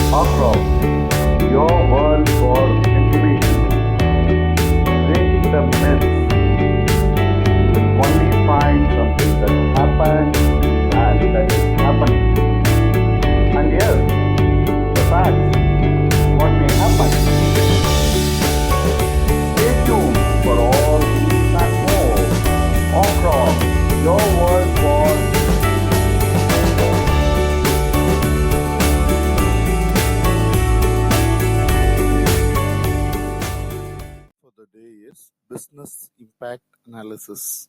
Across your world for information, breaking the myths, you will only find something that happened and that is happening. And yes, the facts, what may happen. Stay tuned for all these and more. Across your world for for the day is business impact analysis.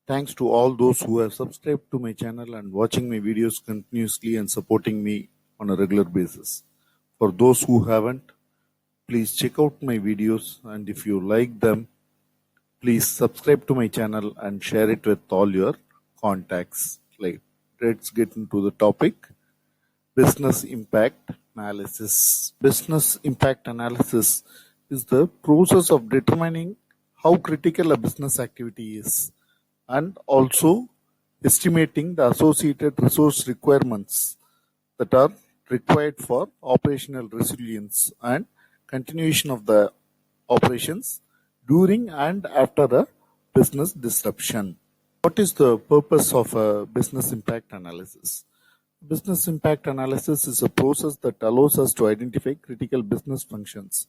Thanks to all those who have subscribed to my channel and watching my videos continuously and supporting me on a regular basis. For those who haven't, please check out my videos, and if you like them, please subscribe to my channel and share it with all your contacts. Let's get into the topic. Business impact analysis. Business impact analysis is the process of determining how critical a business activity is and also estimating the associated resource requirements that are required for operational resilience and continuation of the operations during and after a business disruption. What is the purpose of a business impact analysis? Business impact analysis is a process that allows us to identify critical business functions.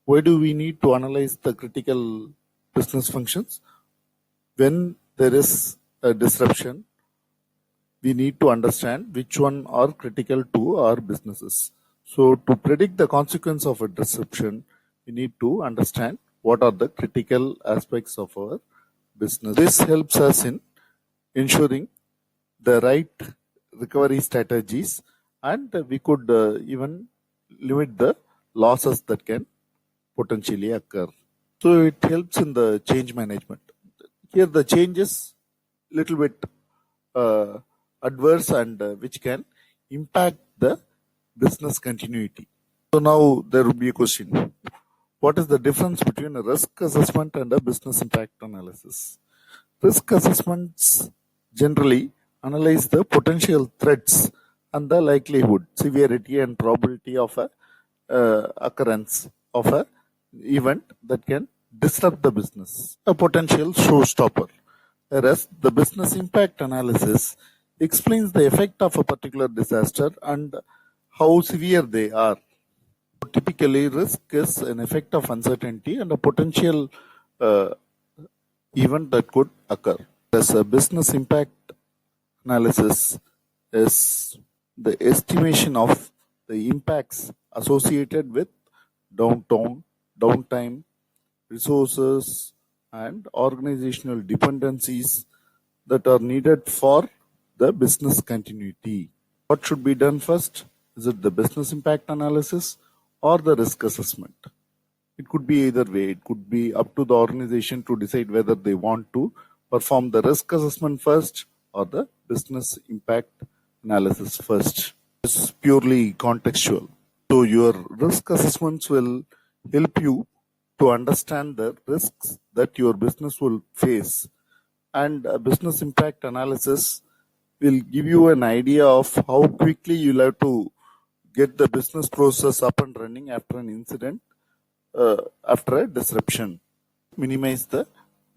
Why do we need to analyze the critical business functions? When there is a disruption, we need to understand which one are critical to our businesses. So to predict the consequence of a disruption, we need to understand what are the critical aspects of our business. This helps us in ensuring the right recovery strategies, and we could even limit the losses that can potentially occur. So it helps in the change management. Here the change is little bit adverse and which can impact the business continuity. So now there will be a question. What is the difference between a risk assessment and a business impact analysis? Risk assessments generally analyze the potential threats and the likelihood, severity and probability of a occurrence of a event that can disrupt the business, a potential showstopper. Whereas the business impact analysis explains the effect of a particular disaster and how severe they are. Typically, risk is an effect of uncertainty and a potential event that could occur. As a business impact analysis is the estimation of the impacts associated with downtime, resources, and organizational dependencies that are needed for the business continuity. What should be done first? Is it the business impact analysis or the risk assessment? It could be either way. It could be up to the organization to decide whether they want to perform the risk assessment first or the business impact analysis first. It's purely contextual. So your risk assessments will help you to understand the risks that your business will face, and a business impact analysis will give you an idea of how quickly you'll have to get the business process up and running after an incident, after a disruption, minimize the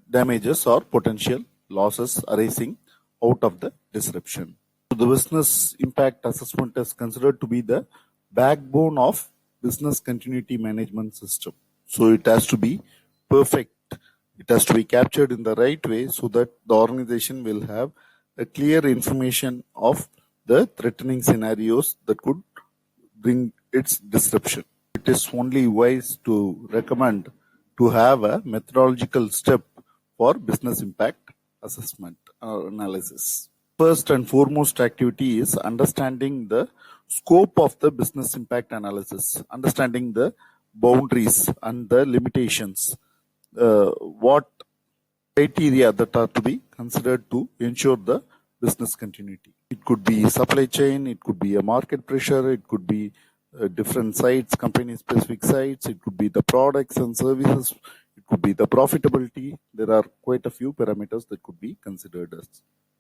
damages or potential losses arising out of the disruption. So the business impact assessment is considered to be the backbone of business continuity management system. So it has to be perfect. It has to be captured in the right way so that the organization will have a clear information of the threatening scenarios that could bring its disruption. It is only wise to recommend to have a methodological step for business impact assessment or analysis. First and foremost activity is understanding the scope of the business impact analysis, understanding the boundaries and the limitations, what criteria that are to be considered to ensure the business continuity. It could be supply chain, it could be a market pressure, it could be different sites, company specific sites, it could be the products and services, it could be the profitability. There are quite a few parameters that could be considered as.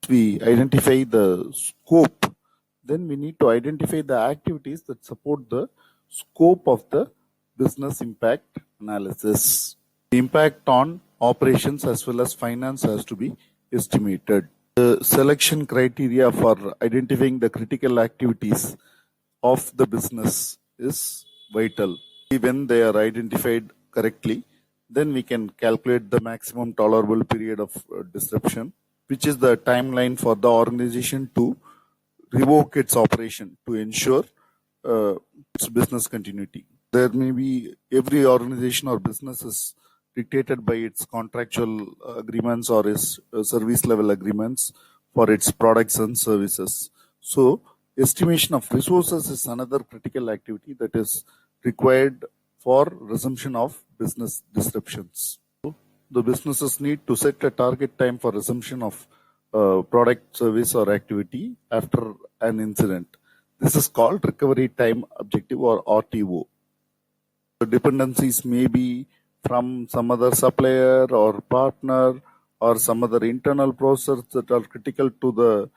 We identify the scope, then we need to identify the activities that support the scope of the business impact analysis. The impact on operations as well as finance has to be estimated. The selection criteria for identifying the critical activities of the business is vital. When they are identified correctly, then we can calculate the maximum tolerable period of disruption, which is the timeline for the organization to revoke its operation to ensure its business continuity. There may be every organization or business is dictated by its contractual agreements or its service level agreements for its products and services. So, estimation of resources is another critical activity that is required for resumption of business disruptions. The businesses need to set a target time for resumption of product, service, or activity after an incident. This is called recovery time objective or RTO. The dependencies may be from some other supplier or partner or some other internal process that are critical to the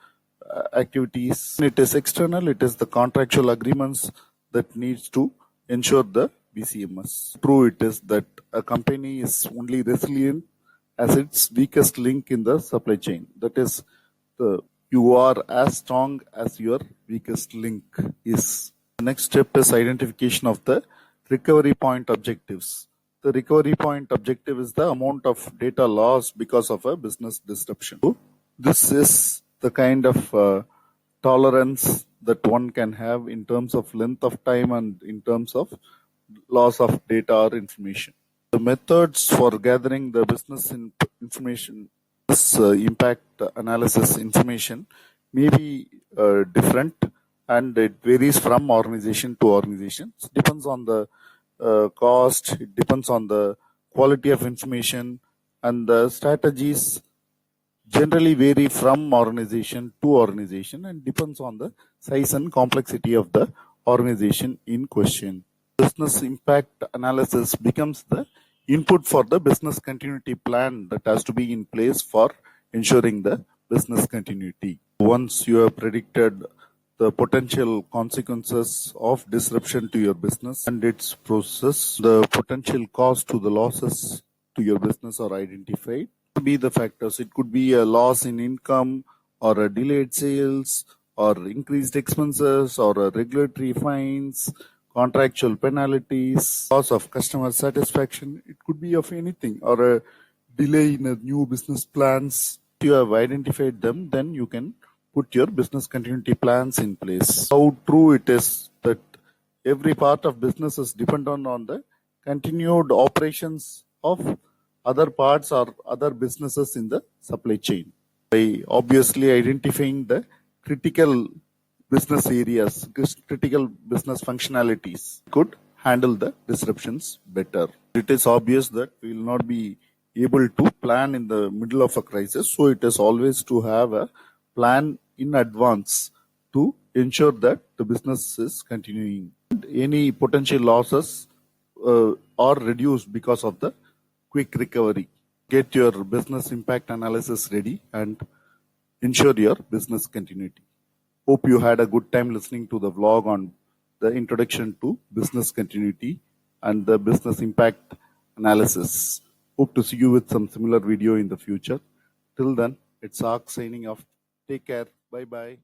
activities. It is external, it is the contractual agreements that needs to ensure the BCMS. True it is that a company is only resilient as its weakest link in the supply chain. That is, you are as strong as your weakest link is. The next step is identification of the recovery point objectives. The recovery point objective is the amount of data lost because of a business disruption. So, this is the kind of tolerance that one can have in terms of length of time and in terms of loss of data or information. The methods for gathering the business information, this impact analysis information may be different, and it varies from organization to organization. It depends on the cost, it depends on the quality of information, and the strategies generally vary from organization to organization and depends on the size and complexity of the organization in question. Business impact analysis becomes the input for the business continuity plan that has to be in place for ensuring the business continuity. Once you have predicted the potential consequences of disruption to your business and its process, the potential cost to the losses to your business are identified. Be the factors. It could be a loss in income or a delayed sales or increased expenses or a regulatory fines, contractual penalties, loss of customer satisfaction. It could be of anything or a delay in a new business plans. If you have identified them, then you can put your business continuity plans in place. How true it is that every part of business is dependent on the continued operations of other parts or other businesses in the supply chain. By obviously identifying the critical business areas, critical business functionalities, could handle the disruptions better. It is obvious that we will not be able to plan in the middle of a crisis, so it is always to have a plan in advance to ensure that the business is continuing. Any potential losses are reduced because of the quick recovery. Get your business impact analysis ready and ensure your business continuity. Hope you had a good time listening to the vlog on the introduction to business continuity and the business impact analysis. Hope to see you with some similar video in the future. Till then, it's Ark signing off. Take care. Bye bye.